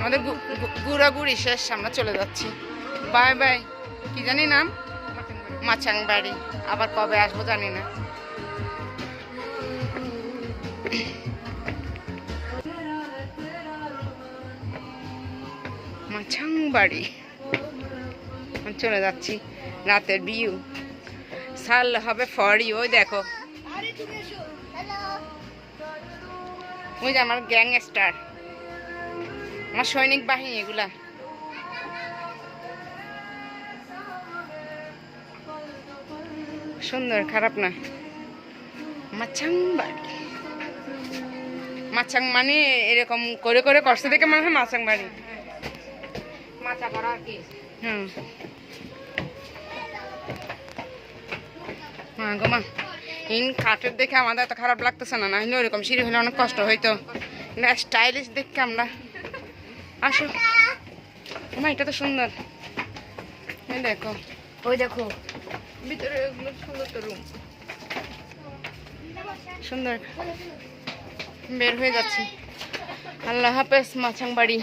আমাদের ঘোরাঘুরি শেষ, আমরা চলে যাচ্ছি। Bye bye. কি জানি নাম? মাচাংবাড়ি। আবার কবে আসবো জানি না। মাচাংবাড়ি চলে যাচ্ছি। রাতের ভিউ সাল হবে ফরি। ওই দেখো, ওই যে আমার গ্যাংস্টার, আমার সৈনিক বাহিনী এগুলা। সুন্দর, খারাপ না। মাচাংবাড়ি, মাচাং মানে এরকম করে করে করছে দেখে মনে হয় মাচাংবাড়ি। মাচা করা আর কি। হুম, হ্যাঁ গো মা, ইন কাঠের দেখে আমাদের এত খারাপ লাগতেছে না, না হলে ওরকম সিঁড়ি হলে অনেক কষ্ট হইতো। স্টাইলিশ দেখে আমরা। আসো মা, এটা তো সুন্দর। এই দেখো, ওই দেখো ভিতরে এগুলো সুন্দর তো রুম, সুন্দর। বের হয়ে যাচ্ছি। আল্লাহ হাফেজ মাচাংবাড়ি।